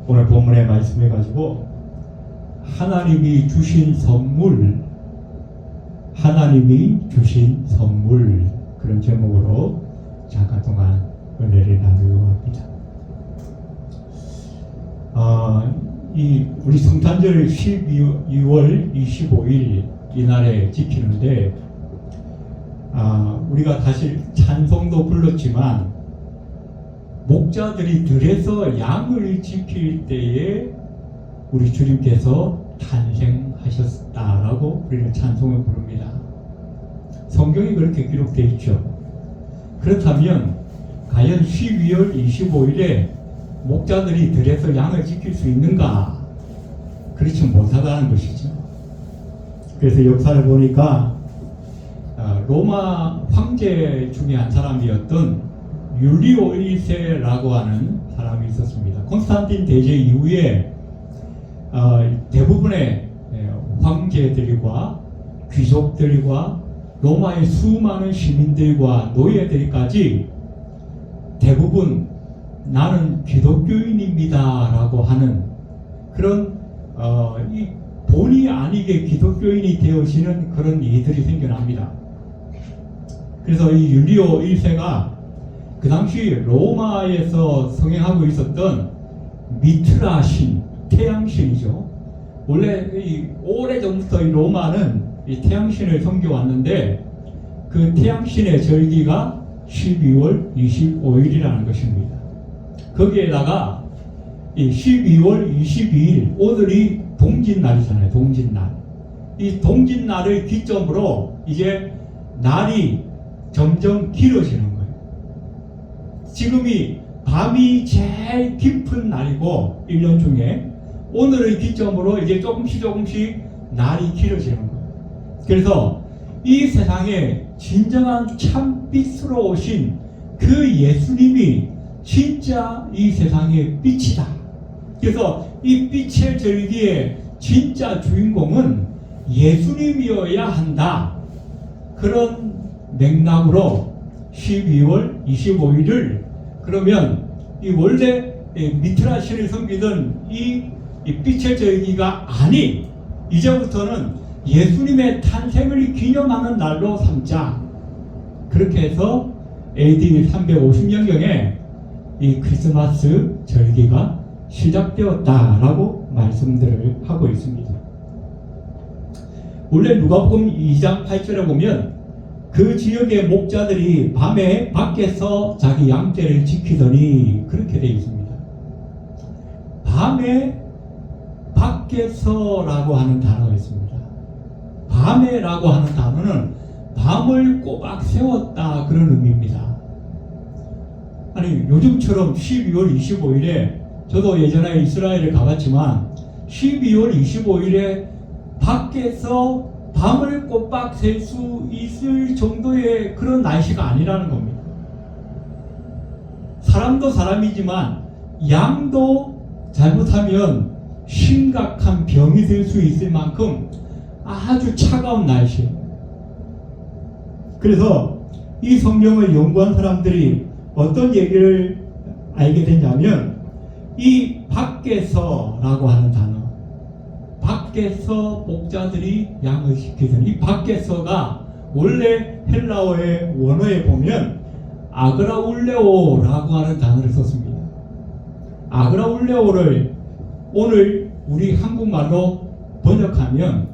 오늘 본문에 말씀해가지고 하나님이 주신 선물, 하나님이 주신 선물, 그런 제목으로 잠깐 동안 은혜를 나누려고 합니다. 우리 성탄절 12월 25일 이날에 지키는데, 우리가 사실 찬송도 불렀지만 목자들이 들에서 양을 지킬 때에 우리 주님께서 탄생하셨다라고 우리는 찬송을 부릅니다. 성경이 그렇게 기록되어 있죠. 그렇다면 과연 12월 25일에 목자들이 들에서 양을 지킬 수 있는가? 그렇지 못하다는 것이죠. 그래서 역사를 보니까 로마 황제 중에 한 사람이었던 율리오 1세라고 하는 사람이 있었습니다. 콘스탄틴 대제 이후에 대부분의 황제들과 귀족들과 로마의 수많은 시민들과 노예들까지 대부분 나는 기독교인입니다 라고 하는 그런 이 본의 아니게 기독교인이 되어지는 그런 일들이 생겨납니다. 그래서 이 율리오 1세가 그 당시 로마에서 성행하고 있었던 미트라 신, 태양신이죠. 원래 오래전부터 이 로마는 이 태양신을 섬겨왔는데 그 태양신의 절기가 12월 25일이라는 것입니다. 거기에다가 이 12월 22일, 오늘이 동짓날이잖아요. 동짓날. 이 동짓날을 기점으로 이제 날이 점점 길어지는 거예요. 지금이 밤이 제일 깊은 날이고 1년 중에 오늘을 기점으로 이제 조금씩 날이 길어지는 거예요. 그래서 이 세상에 진정한 참 빛으로 오신 그 예수님이 진짜 이 세상의 빛이다. 그래서 이 빛의 절기의 진짜 주인공은 예수님이어야 한다. 그런 맥락으로 12월 25일을 그러면 이 원래 미트라 신을 섬기던 이 빛의 절기가 아닌 이제부터는 예수님의 탄생을 기념하는 날로 삼자. 그렇게 해서 AD 350년경에 이 크리스마스 절기가 시작되었다라고 말씀들을 하고 있습니다. 원래 누가복음 2장 8절에 보면 그 지역의 목자들이 밤에 밖에서 자기 양떼를 지키더니 그렇게 되어 있습니다. 밤에 밖에서라고 하는 단어가 있습니다. 밤에라고 하는 단어는 밤을 꼬박 세웠다 그런 의미입니다. 아니 요즘처럼 12월 25일에 저도 예전에 이스라엘을 가봤지만 12월 25일에 밖에서 밤을 꼬박 셀 수 있을 정도의 그런 날씨가 아니라는 겁니다. 사람도 사람이지만 양도 잘못하면 심각한 병이 될 수 있을 만큼 아주 차가운 날씨예요. 그래서 이 성경을 연구한 사람들이 어떤 얘기를 알게 됐냐면 이 밖에서라고 하는 단어, 밖에서 목자들이 양을 지키던 이 밖에서가 원래 헬라어의 원어에 보면 아그라울레오라고 하는 단어를 썼습니다. 아그라울레오를 오늘 우리 한국말로 번역하면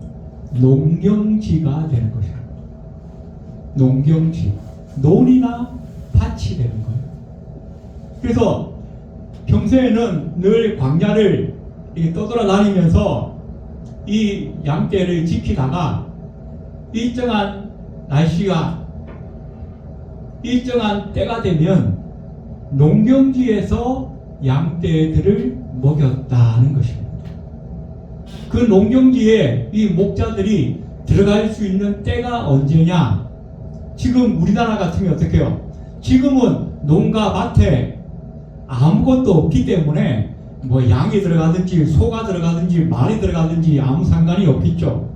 농경지가 되는 것입니다. 농경지, 논이나 밭이 되는 거예요. 그래서 평소에는 늘 광야를 떠돌아다니면서 이 양떼를 지키다가 일정한 날씨가 일정한 때가 되면 농경지에서 양떼들을 먹였다는 것입니다. 그 농경지에 이 목자들이 들어갈 수 있는 때가 언제냐? 지금 우리나라 같으면 어떻게 해요? 지금은 농가 밭에 아무것도 없기 때문에 뭐 양이 들어가든지 소가 들어가든지 말이 들어가든지 아무 상관이 없겠죠.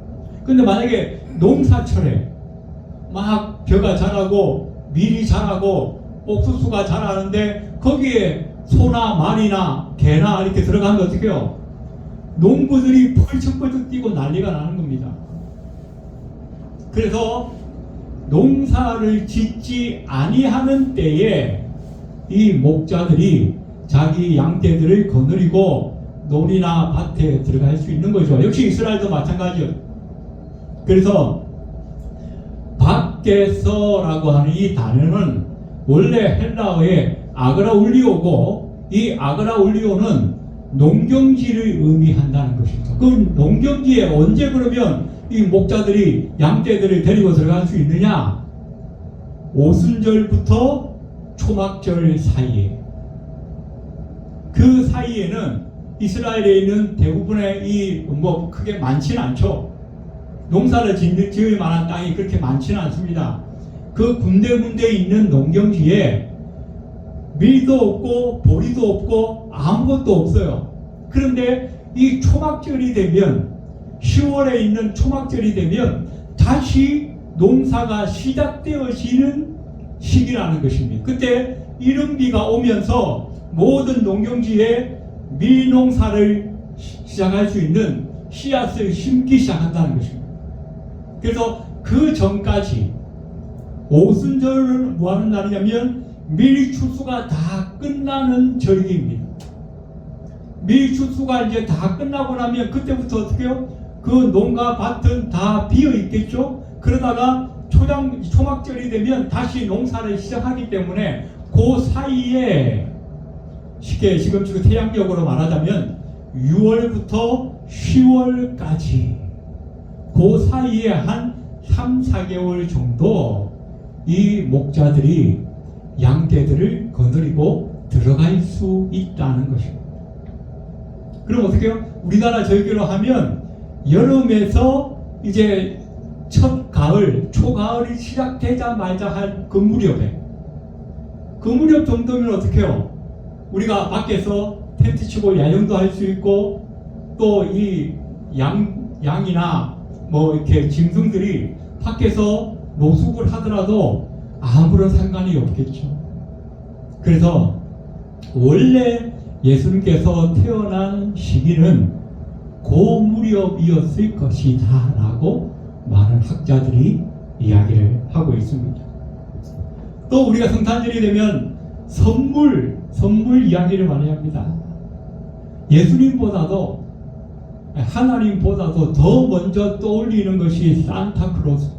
근데 만약에 농사철에 막 벼가 자라고 밀이 자라고 옥수수가 자라는데 거기에 소나 말이나 개나 이렇게 들어가면 어떻게 해요? 농부들이 펄쩍펄쩍 뛰고 난리가 나는 겁니다. 그래서 농사를 짓지 아니하는 때에 이 목자들이 자기 양떼들을 거느리고 논이나 밭에 들어갈 수 있는 거죠. 역시 이스라엘도 마찬가지예요. 그래서 밖에서라고 하는 이 단어는 원래 헬라어의 아그라울리오고, 이 아그라울리오는 농경지를 의미한다는 것입니다. 그 농경지에 언제 그러면 이 목자들이 양떼들을 데리고 들어갈 수 있느냐? 오순절부터 초막절 사이에. 그 사이에는 이스라엘에 있는 대부분의 이 크게 많지는 않죠. 농사를 지을 만한 땅이 그렇게 많지는 않습니다. 그 군데군데 있는 농경지에 밀도 없고 보리도 없고 아무것도 없어요. 그런데 이 초막절이 되면, 10월에 있는 초막절이 되면 다시 농사가 시작되어지는 시기라는 것입니다. 그때 이른비가 오면서 모든 농경지에 밀농사를 시작할 수 있는 씨앗을 심기 시작한다는 것입니다. 그래서 그 전까지 오순절은 뭐하는 날이냐면 밀추수가 다 끝나는 절기입니다. 밀추수가 이제 다 끝나고 나면 그때부터 어떻게 해요? 그 농가 밭은 다 비어 있겠죠? 그러다가 초막절이 되면 다시 농사를 시작하기 때문에 그 사이에, 쉽게 지금 태양력으로 말하자면 6월부터 10월까지 그 사이에 한 3, 4개월 정도 이 목자들이 양떼들을 거느리고 들어갈 수 있다는 것입니다. 그럼 어떻게 해요? 우리나라 절기로 하면 여름에서 이제 첫 가을, 초가을이 시작되자마자 한 그 무렵에, 그 무렵 정도면 어떻게 해요? 우리가 밖에서 텐트 치고 야영도 할 수 있고, 또 이 양이나 이렇게 짐승들이 밖에서 노숙을 하더라도 아무런 상관이 없겠죠. 그래서 원래 예수님께서 태어난 시기는 그 무렵이었을 것이다 라고 많은 학자들이 이야기를 하고 있습니다. 또 우리가 성탄절이 되면 선물 이야기를 많이 합니다. 예수님보다도, 하나님보다도 더 먼저 떠올리는 것이 산타크로스.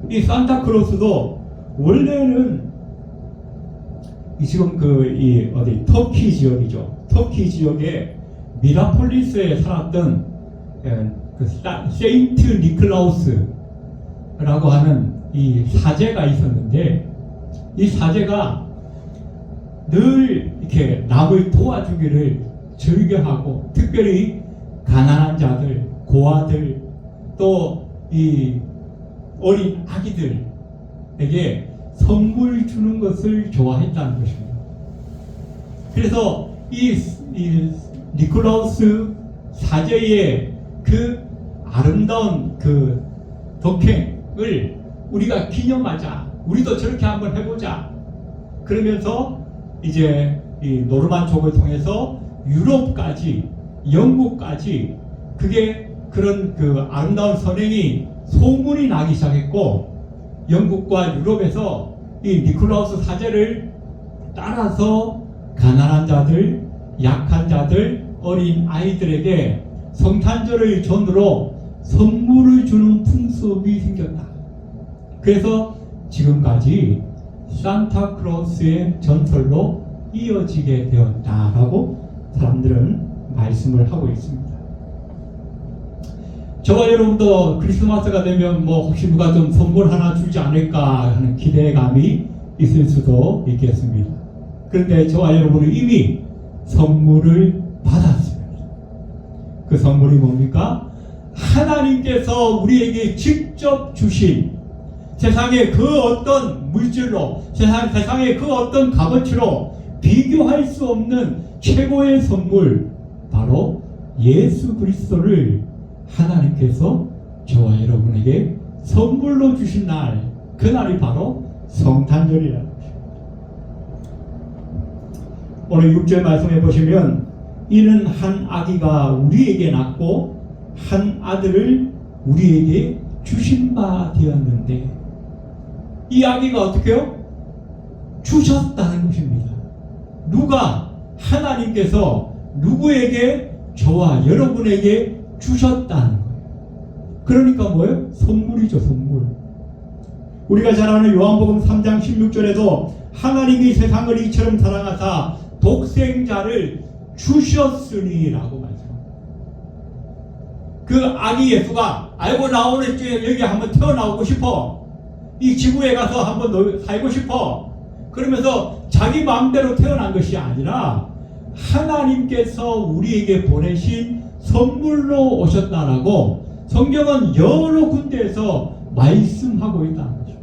이 산타크로스도 원래는 지금 터키 지역이죠. 터키 지역에 미라폴리스에 살았던 세인트 니클라우스라고 하는 이 사제가 있었는데, 이 사제가 늘 이렇게 남을 도와주기를 즐겨하고, 특별히 가난한 자들, 고아들, 또 이 어린 아기들에게 선물 주는 것을 좋아했다는 것입니다. 그래서 이 니콜라우스 사제의 그 아름다운 그 덕행을 우리가 기념하자, 우리도 저렇게 한번 해보자, 그러면서 이제 이 노르만족을 통해서 유럽까지, 영국까지 그런 그 아름다운 선행이 소문이 나기 시작했고, 영국과 유럽에서 이 니콜라우스 사제를 따라서 가난한 자들, 약한 자들, 어린 아이들에게 성탄절을 전후로 선물을 주는 풍습이 생겼다. 그래서 지금까지 산타크로스의 전설로 이어지게 되었다라고 사람들은 말씀을 하고 있습니다. 저와 여러분도 크리스마스가 되면 혹시 누가 좀 선물 하나 주지 않을까 하는 기대감이 있을 수도 있겠습니다. 그런데 저와 여러분은 이미 선물을 받았습니다. 그 선물이 뭡니까? 하나님께서 우리에게 직접 주신, 세상의 그 어떤 물질로, 세상의 그 어떤 값어치로 비교할 수 없는 최고의 선물, 바로 예수 그리스도를 하나님께서 저와 여러분에게 선물로 주신 날, 그날이 바로 성탄절이라는 것입니다. 오늘 6절 말씀해 보시면 이는 한 아기가 우리에게 낳고 한 아들을 우리에게 주신 바 되었는데, 이 아기가 어떻게요? 주셨다는 것입니다. 누가? 하나님께서 누구에게? 저와 여러분에게 주셨다는 거예요. 그러니까 뭐예요? 선물이죠, 선물. 우리가 잘 아는 요한복음 3장 16절에도 하나님이 세상을 이처럼 사랑하사 독생자를 주셨으니라고 말씀합니다. 그 아기 예수가 알고 나오는 여기 한번 태어나오고 싶어, 이 지구에 가서 한번 살고 싶어, 그러면서 자기 마음대로 태어난 것이 아니라 하나님께서 우리에게 보내신 선물로 오셨다라고 성경은 여러 군데에서 말씀하고 있다는 거죠.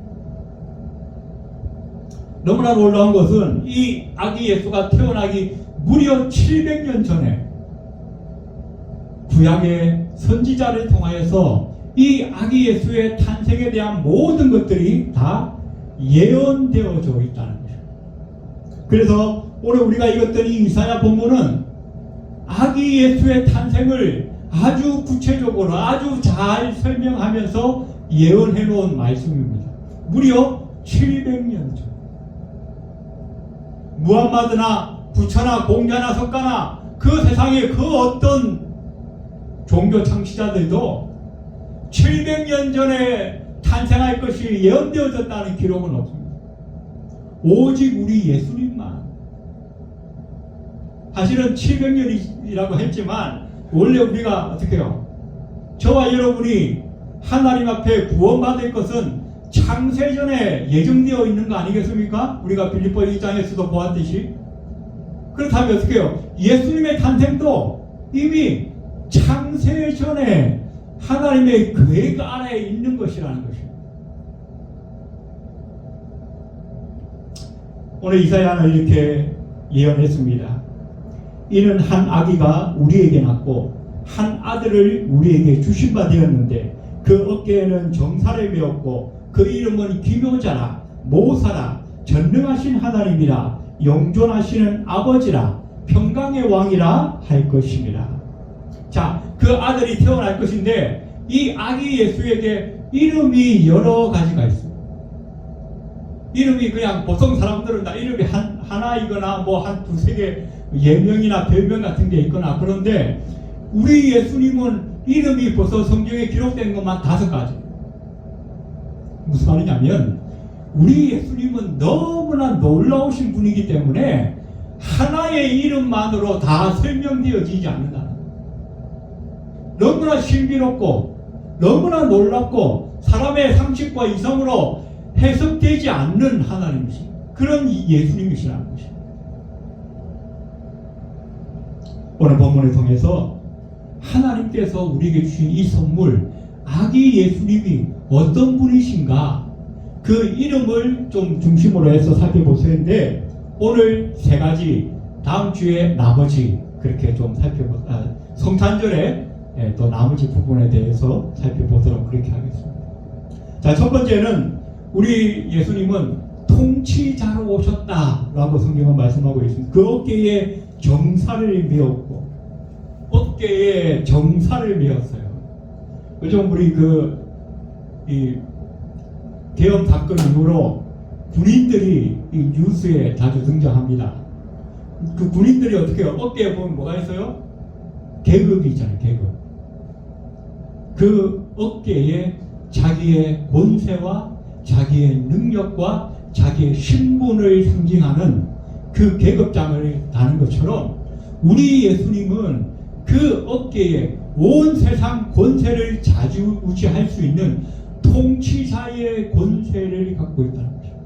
너무나 놀라운 것은 이 아기 예수가 태어나기 무려 700년 전에 구약의 선지자를 통하여서 이 아기 예수의 탄생에 대한 모든 것들이 다 예언되어져 있다는 거죠. 그래서 오늘 우리가 읽었던 이 이사야 본문은 아기 예수의 탄생을 아주 구체적으로 아주 잘 설명하면서 예언해 놓은 말씀입니다. 무려 700년 전. 무함마드나 부처나 공자나 석가나 그 세상의 그 어떤 종교 창시자들도 700년 전에 탄생할 것이 예언되어졌다는 기록은 없습니다. 오직 우리 예수님만. 사실은 700년이라고 했지만 원래 우리가 어떻게 해요? 저와 여러분이 하나님 앞에 구원받을 것은 창세전에 예정되어 있는 거 아니겠습니까? 우리가 빌립보 2장에서도 보았듯이. 그렇다면 어떻게 해요? 예수님의 탄생도 이미 창세전에 하나님의 계획 안에 있는 것이라는 것입니다. 오늘 이사야는 이렇게 예언했습니다. 이는 한 아기가 우리에게 낳고 한 아들을 우리에게 주신 바 되었는데 그 어깨에는 정사를 메었고 그 이름은 기묘자라 모사라 전능하신 하나님이라 영존하시는 아버지라 평강의 왕이라 할 것입니다. 자, 그 아들이 태어날 것인데 이 아기 예수에게 이름이 여러 가지가 있습니다. 이름이 그냥 보통 사람들은 다 이름이 하나이거나 뭐 한 두세 개 예명이나 별명 같은 게 있거나 그런데 우리 예수님은 이름이 벌써 성경에 기록된 것만 5가지. 무슨 말이냐면 우리 예수님은 너무나 놀라우신 분이기 때문에 하나의 이름만으로 다 설명되어지지 않는다. 너무나 신비롭고 너무나 놀랍고 사람의 상식과 이성으로 해석되지 않는 하나님이시 그런 예수님이시라는 것입니다. 오늘 본문을 통해서 하나님께서 우리에게 주신 이 선물 아기 예수님이 어떤 분이신가 그 이름을 좀 중심으로 해서 살펴볼 텐데 오늘 3가지 다음 주에 나머지 그렇게 좀 성탄절에 또 나머지 부분에 대해서 살펴보도록 그렇게 하겠습니다. 자, 첫 번째는 우리 예수님은 통치자로 오셨다라고 성경은 말씀하고 있습니다. 그 어깨에 정사를 메었고 어깨에 정사를 메었어요. 요즘 우리 이 계엄 사건 이후로 군인들이 이 뉴스에 자주 등장합니다. 그 군인들이 어떻게 해요? 어깨에 보면 뭐가 있어요? 계급이 있잖아요. 계급. 그 어깨에 자기의 권세와 자기의 능력과 자기의 신분을 상징하는 그 계급장을 다는 것처럼 우리 예수님은 그 어깨에 온 세상 권세를 좌지우지할 수 있는 통치자의 권세를 갖고 있다는 것입니다.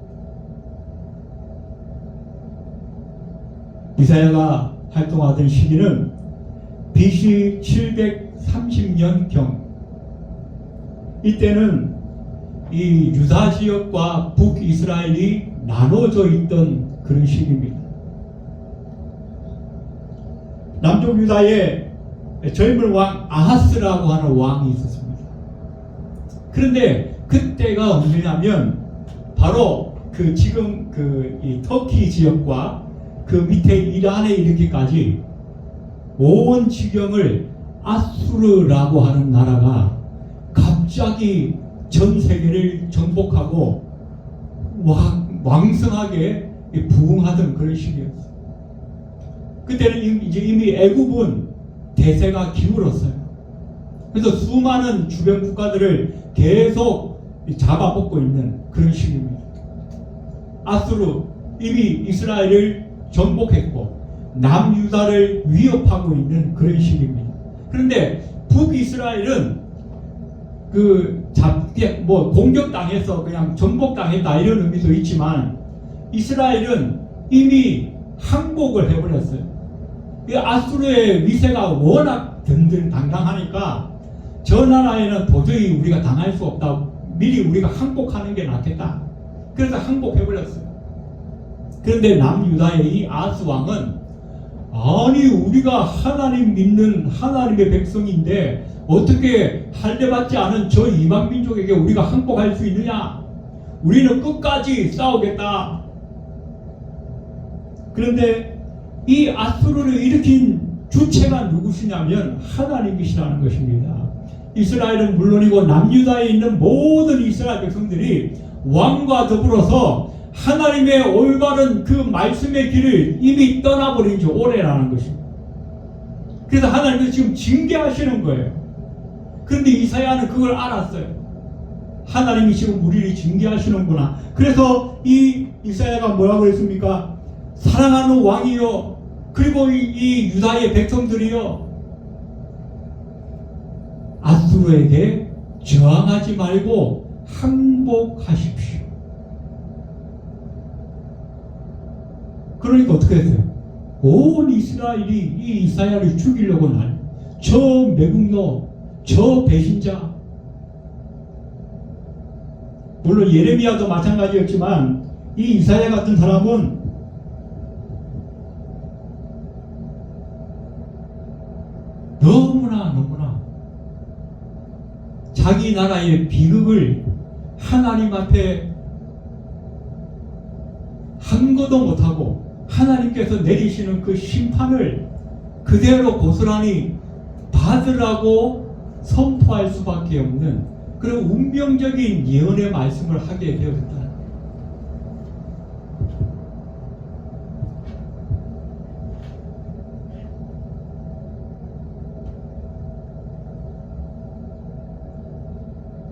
이사야가 활동하던 시기는 BC 730년경. 이때는 이 유다 지역과 북이스라엘이 나눠져 있던 그런 시기입니다. 남쪽 유다에 젊은 왕 아하스라고 하는 왕이 있었습니다. 그런데 그때가 언제냐면 바로 지금 이 터키 지역과 그 밑에 이란에 이르기까지 온 지경을 아수르라고 하는 나라가 갑자기 전 세계를 정복하고 왕성하게 부흥하던 그런 시기였어요. 그때는 이미 애굽은 대세가 기울었어요. 그래서 수많은 주변 국가들을 계속 잡아먹고 있는 그런 시기입니다. 아수르 이미 이스라엘을 정복했고 남유다를 위협하고 있는 그런 시기입니다. 그런데 북이스라엘은 공격당해서 그냥 정복당했다 이런 의미도 있지만 이스라엘은 이미 항복을 해버렸어요. 아수르의 위세가 워낙 든든당당하니까 저 나라에는 도저히 우리가 당할 수 없다. 미리 우리가 항복하는 게 낫겠다. 그래서 항복해버렸어요. 그런데 남유다의 이 아스 왕은 아니 우리가 하나님 믿는 하나님의 백성인데 어떻게 할례받지 않은 저 이방 민족에게 우리가 항복할 수 있느냐? 우리는 끝까지 싸우겠다. 그런데 이 아수르를 일으킨 주체가 누구시냐면 하나님이시라는 것입니다. 이스라엘은 물론이고 남유다에 있는 모든 이스라엘 백성들이 왕과 더불어서 하나님의 올바른 그 말씀의 길을 이미 떠나버린 지 오래라는 것입니다. 그래서 하나님은 지금 징계하시는 거예요. 그런데 이사야는 그걸 알았어요. 하나님이 지금 우리를 징계하시는구나. 그래서 이 이사야가 뭐라고 했습니까? 사랑하는 왕이요, 그리고 이 유다의 백성들이요, 아수르에게 저항하지 말고 항복하십시오. 그러니까 어떻게 했어요? 온 이스라엘이 이 이사야를 죽이려고 저 매국노, 저 배신자. 물론 예레미야도 마찬가지였지만 이 이사야 같은 사람은 너무나 자기 나라의 비극을 하나님 앞에 한 것도 못하고 하나님께서 내리시는 그 심판을 그대로 고스란히 받으라고 선포할 수밖에 없는 그런 운명적인 예언의 말씀을 하게 되었다.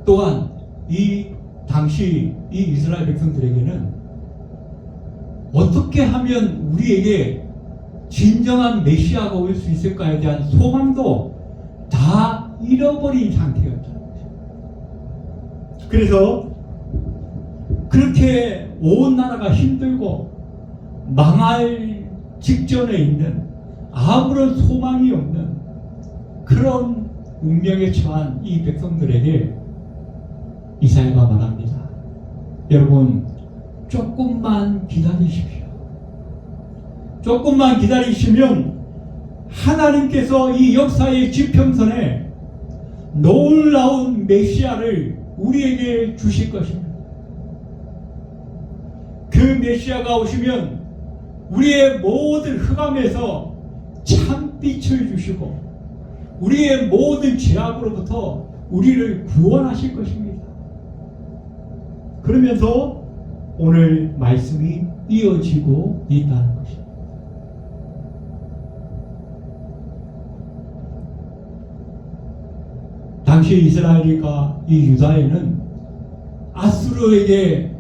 또한 이 당시 이 이스라엘 백성들에게는 어떻게 하면 우리에게 진정한 메시아가 올 수 있을까에 대한 소망도 다 잃어버린 상태였다. 그래서 그렇게 온 나라가 힘들고 망할 직전에 있는 아무런 소망이 없는 그런 운명에 처한 이 백성들에게 이사야가 말합니다. 여러분, 조금만 기다리십시오. 조금만 기다리시면 하나님께서 이 역사의 지평선에 놀라운 메시아를 우리에게 주실 것입니다. 그 메시아가 오시면 우리의 모든 흑암에서 참빛을 주시고 우리의 모든 죄악으로부터 우리를 구원하실 것입니다. 그러면서 오늘 말씀이 이어지고 있다는 것입니다. 당시 이스라엘과 이 유다에는 아수르에게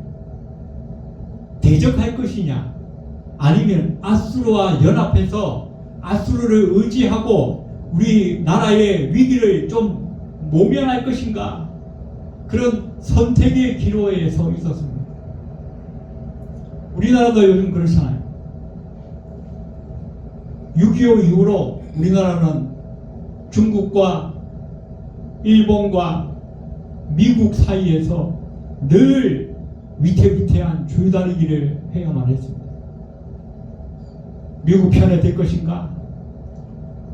대적할 것이냐, 아니면 아수르와 연합해서 아수르를 의지하고 우리 나라의 위기를 좀 모면할 것인가, 그런 선택의 기로에 서 있었습니다. 우리나라도 요즘 그렇잖아요. 6.25 이후로 우리나라는 중국과 일본과 미국 사이에서 늘 위태위태한 줄다리기를 해야만 했습니다. 미국 편에 될 것인가?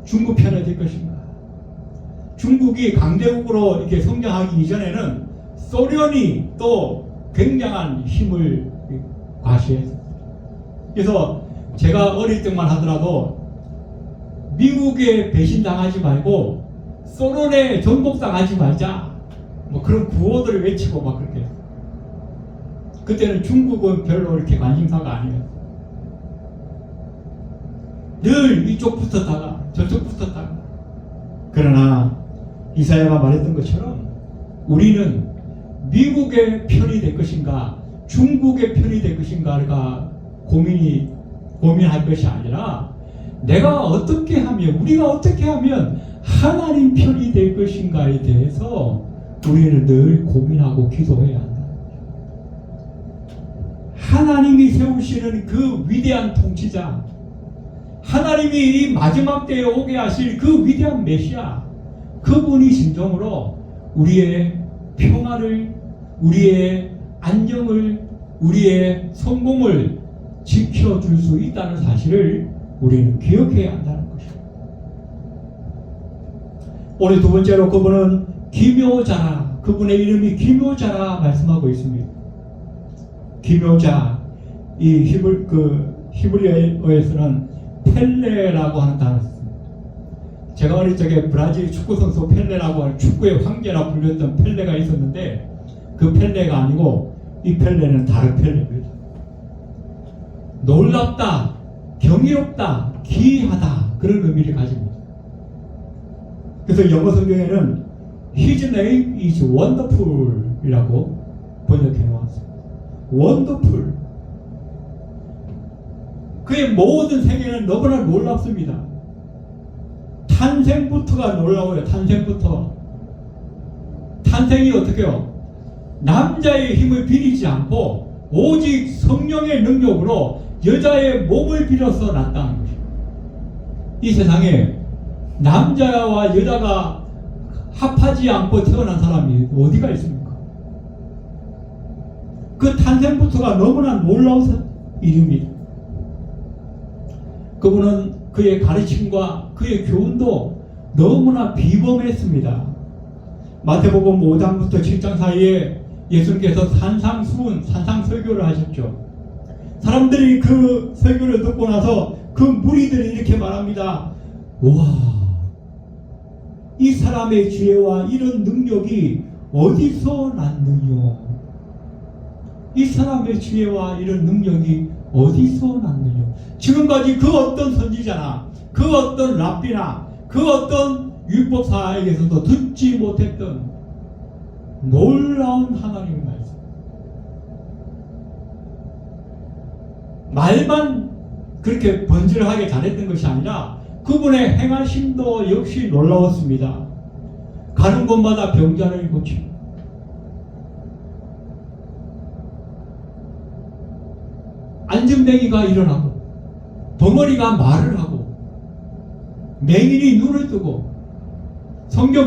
중국 편에 될 것인가? 중국이 강대국으로 이렇게 성장하기 이전에는 소련이 또 굉장한 힘을 과시했습니다. 그래서 제가 어릴 때만 하더라도 미국에 배신당하지 말고 소련에 정복당하지 말자, 뭐 그런 구호들을 외치고 막 그렇게. 그때는 중국은 별로 이렇게 관심사가 아니에요. 늘 이쪽 붙었다가 저쪽 붙었다가. 그러나 이사야가 말했던 것처럼 우리는 미국의 편이 될 것인가 중국의 편이 될 것인가가 고민할 것이 아니라 내가 어떻게 하면, 우리가 어떻게 하면 하나님 편이 될 것인가에 대해서 우리는 늘 고민하고 기도해야 한다. 하나님이 세우시는 그 위대한 통치자, 하나님이 이 마지막 때에 오게 하실 그 위대한 메시아, 그분이 진정으로 우리의 평화를, 우리의 안녕을, 우리의 성공을 지켜줄 수 있다는 사실을 우리는 기억해야 한다는 것입니다. 오늘 두 번째로 그분은 기묘자라, 그분의 이름이 기묘자라 말씀하고 있습니다. 기묘자, 이 히브리어에서는 펠레라고 하는 단어가 있습니다. 제가 어릴 적에 브라질 축구 선수 펠레라고 하는 축구의 황제라 불렸던 펠레가 있었는데 그 펠레가 아니고 이 펠레는 다른 펠레입니다. 놀랍다, 경이롭다, 기이하다, 그런 의미를 가집니다. 그래서 영어 성경에는 His name is wonderful 이라고 번역해 놓았습니다. wonderful. 그의 모든 생애는 너무나 놀랍습니다. 탄생부터가 놀라워요. 탄생부터. 탄생이 어떻게요? 남자의 힘을 빌리지 않고 오직 성령의 능력으로 여자의 몸을 빌어서 낳았다는 것입니다. 이 세상에 남자와 여자가 합하지 않고 태어난 사람이 어디가 있습니까? 그 탄생부터가 너무나 놀라운 일입니다. 그분은 그의 가르침과 그의 교훈도 너무나 비범했습니다. 마태복음 5장부터 7장 사이에 예수님께서 산상설교를 하셨죠. 사람들이 그 설교를 듣고 나서 그 무리들이 이렇게 말합니다. 와, 이 사람의 지혜와 이런 능력이 어디서 났느냐? 이 사람의 지혜와 이런 능력이 어디서 났느냐? 지금까지 그 어떤 선지자나 그 어떤 랍비나 그 어떤 율법사에게서도 듣지 못했던 놀라운 하나님의 말씀. 말만 그렇게 번지르하게 잘했던 것이 아니라 그분의 행하심도 역시 놀라웠습니다. 가는 곳마다 병자를 고치고 안전뱅이가 일어나고 덩어리가 말을 하고 맹인이 눈을 뜨고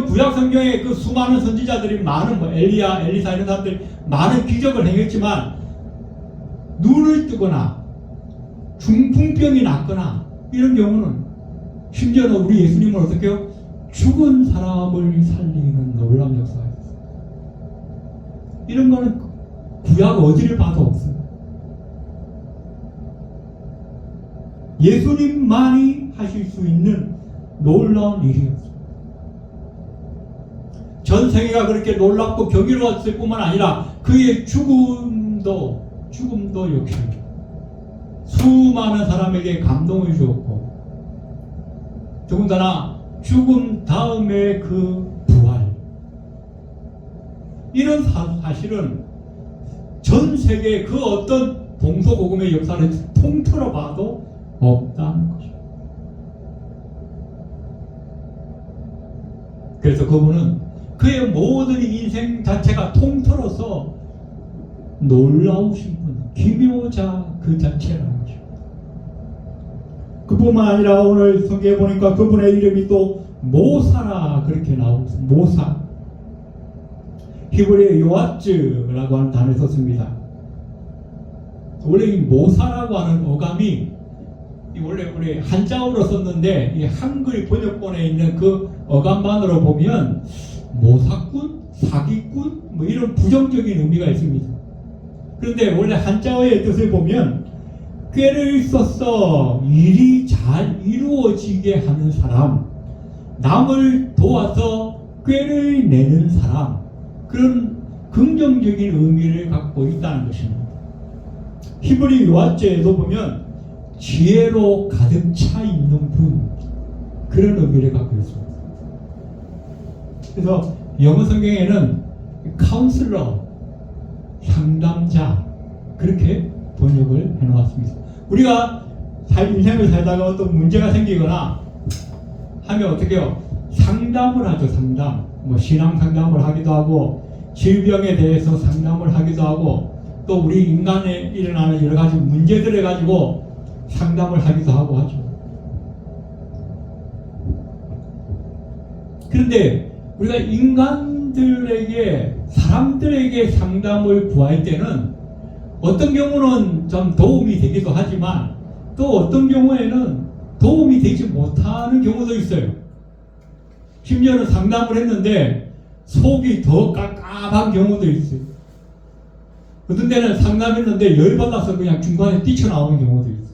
구약 성경에 그 수많은 선지자들이 많은 엘리야, 엘리사 이런 사람들이 많은 기적을 행했지만 눈을 뜨거나 중풍병이 낫거나 이런 경우는 심지어는 우리 예수님은 어떻게 해요? 죽은 사람을 살리는 놀라운 역사가 있어요. 이런 거는 구약 어디를 봐도 없어요. 예수님만이 하실 수 있는 놀라운 일이었어요. 전 세계가 그렇게 놀랍고 경이로웠을 뿐만 아니라 그의 죽음도 역시 수많은 사람에게 감동을 주었고 더군다나 죽음 다음에 그 부활, 이런 사실은 전 세계 그 어떤 동서고금의 역사를 통틀어 봐도 없다는 것입니다. 그래서 그분은 그의 모든 인생 자체가 통틀어서 놀라우신 분, 기묘자 그 자체라는 것입니다. 그뿐만 아니라 오늘 성경에 보니까 그분의 이름이 또 모사라 그렇게 나오고 있습니다. 모사. 히브리의 요아츠라고 하는 단어를 썼습니다. 원래 이 모사라고 하는 어감이 원래 한자어로 썼는데 이 한글 번역본에 있는 그 어감만으로 보면 모사꾼, 사기꾼 뭐 이런 부정적인 의미가 있습니다. 그런데 원래 한자어의 뜻을 보면 꾀를 써서 일이 잘 이루어지게 하는 사람, 남을 도와서 꾀를 내는 사람, 그런 긍정적인 의미를 갖고 있다는 것입니다. 히브리 요한죄에도 보면 지혜로 가득 차 있는 분, 그런 의미를 갖고 있습니다. 그래서 영어 성경에는 카운슬러, 상담자, 그렇게 번역을 해놓았습니다. 우리가 인생을 살다가 어떤 문제가 생기거나 하면 어떻게 해요? 상담을 하죠. 상담. 뭐 신앙 상담을 하기도 하고, 질병에 대해서 상담을 하기도 하고, 또 우리 인간에 일어나는 여러 가지 문제들을 가지고 상담을 하기도 하고 하죠. 그런데 우리가 인간들에게, 사람들에게 상담을 구할 때는 어떤 경우는 좀 도움이 되기도 하지만 또 어떤 경우에는 도움이 되지 못하는 경우도 있어요. 심지어는 상담을 했는데 속이 더 깝깝한 경우도 있어요. 어떤 때는 상담했는데 열받아서 그냥 중간에 뛰쳐나오는 경우도 있어요.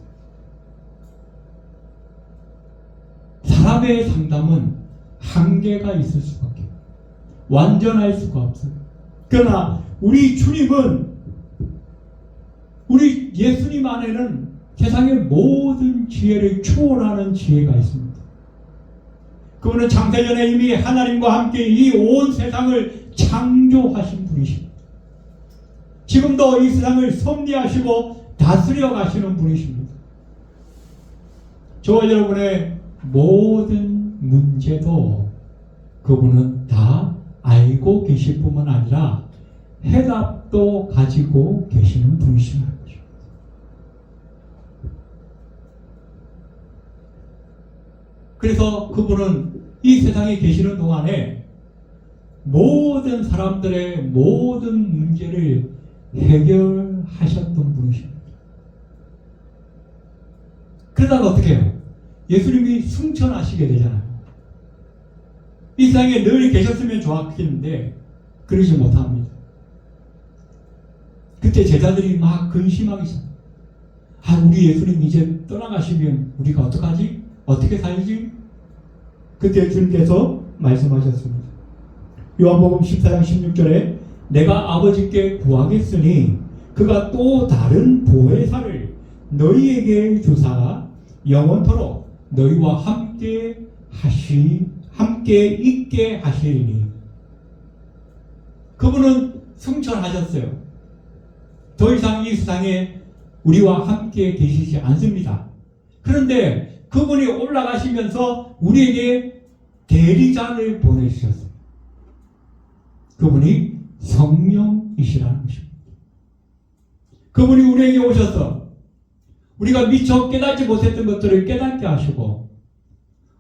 사람의 상담은 한계가 있을 수밖에, 완전할 수가 없어요. 그러나 우리 주님은, 우리 예수님 안에는 세상의 모든 지혜를 초월하는 지혜가 있습니다. 그분은 창세전에 이미 하나님과 함께 이 온 세상을 창조하신 분이십니다. 지금도 이 세상을 섭리하시고 다스려 가시는 분이십니다. 저와 여러분의 모든 문제도 그분은 다 알고 계실 뿐만 아니라 해답도 가지고 계시는 분이십니다. 그래서 그분은 이 세상에 계시는 동안에 모든 사람들의 모든 문제를 해결하셨던 분이십니다. 그러다가 어떻게 해요? 예수님이 승천하시게 되잖아요. 이 세상에 늘 계셨으면 좋았겠는데 그러지 못합니다. 그때 제자들이 막 근심하기 시작합니다. 우리 예수님 이제 떠나가시면 우리가 어떡하지? 어떻게 살지? 그때 주님께서 말씀하셨습니다. 요한복음 14장 16절에 내가 아버지께 구하겠으니 그가 또 다른 보혜사를 너희에게 주사 영원토록 너희와 함께 있게 하시리니. 그분은 승천하셨어요. 더 이상 이 세상에 우리와 함께 계시지 않습니다. 그런데 그분이 올라가시면서 우리에게 대리자를 보내주셨어요. 그분이 성령이시라는 것입니다. 그분이 우리에게 오셔서 우리가 미처 깨닫지 못했던 것들을 깨닫게 하시고,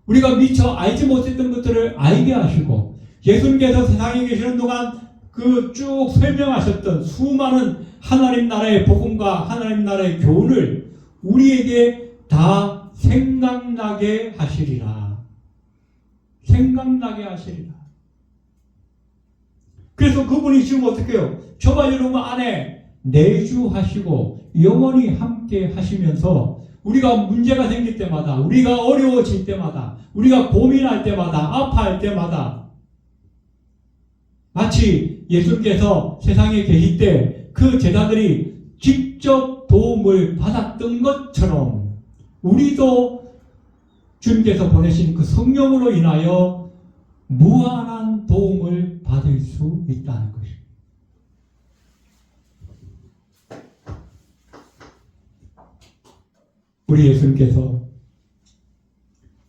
우리가 미처 알지 못했던 것들을 알게 하시고, 예수님께서 세상에 계시는 동안 그 쭉 설명하셨던 수많은 하나님 나라의 복음과 하나님 나라의 교훈을 우리에게 다 생각나게 하시리라. 생각나게 하시리라. 그래서 그분이 지금 어떻게 해요? 저와 여러분 안에 내주하시고 영원히 함께 하시면서 우리가 문제가 생길 때마다, 우리가 어려워질 때마다, 우리가 고민할 때마다, 아파할 때마다 마치 예수님께서 세상에 계실 때 그 제자들이 직접 도움을 받았던 것처럼 우리도 주님께서 보내신 그 성령으로 인하여 무한한 도움을 받을 수 있다는 것입니다. 우리 예수님께서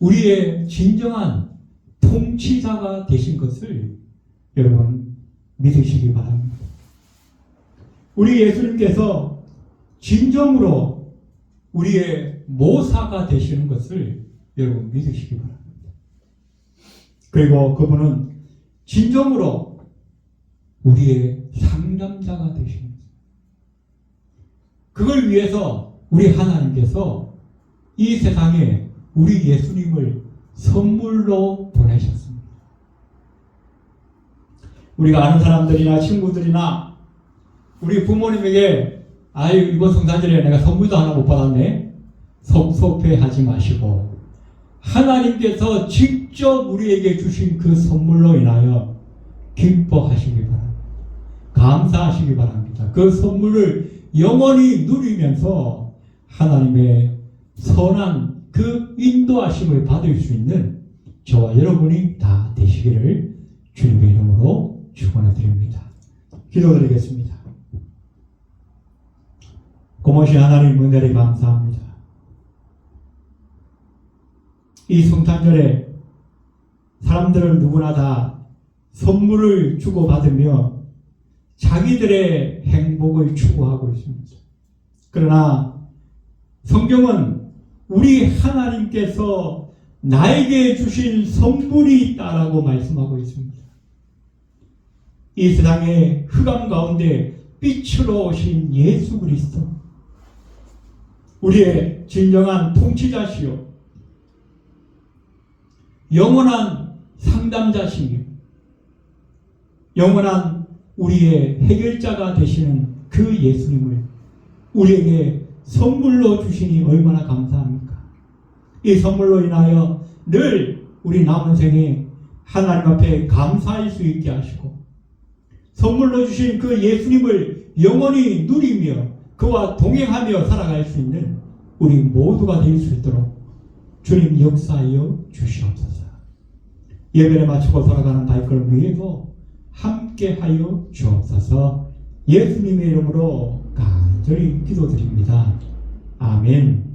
우리의 진정한 통치자가 되신 것을 여러분 믿으시기 바랍니다. 우리 예수님께서 진정으로 우리의 모사가 되시는 것을 여러분 믿으시기 바랍니다. 그리고 그분은 진정으로 우리의 상담자가 되시는 것입니다. 그걸 위해서 우리 하나님께서 이 세상에 우리 예수님을 선물로 보내셨습니다. 우리가 아는 사람들이나 친구들이나 우리 부모님에게 아유, 이번 성탄절에 내가 선물도 하나 못 받았네. 섭섭해하지 마시고 하나님께서 직접 우리에게 주신 그 선물로 인하여 기뻐하시기 바랍니다. 감사하시기 바랍니다. 그 선물을 영원히 누리면서 하나님의 선한 그 인도하심을 받을 수 있는 저와 여러분이 다 되시기를 주님의 이름으로 축원해 드립니다. 기도드리겠습니다. 고모신 하나님 은혜를 감사합니다. 이 성탄절에 사람들은 누구나 다 선물을 주고받으며 자기들의 행복을 추구하고 있습니다. 그러나 성경은 우리 하나님께서 나에게 주신 선물이 있다라고 말씀하고 있습니다. 이 세상의 흑암 가운데 빛으로 오신 예수 그리스도, 우리의 진정한 통치자시요 영원한 상담자시며 영원한 우리의 해결자가 되시는 그 예수님을 우리에게 선물로 주시니 얼마나 감사합니까? 이 선물로 인하여 늘 우리 남은 생에 하나님 앞에 감사할 수 있게 하시고 선물로 주신 그 예수님을 영원히 누리며 그와 동행하며 살아갈 수 있는 우리 모두가 될 수 있도록 주님 역사하여 주시옵소서. 예배를 마치고 돌아가는 발걸음 위에도 함께하여 주옵소서. 예수님의 이름으로 간절히 기도드립니다. 아멘.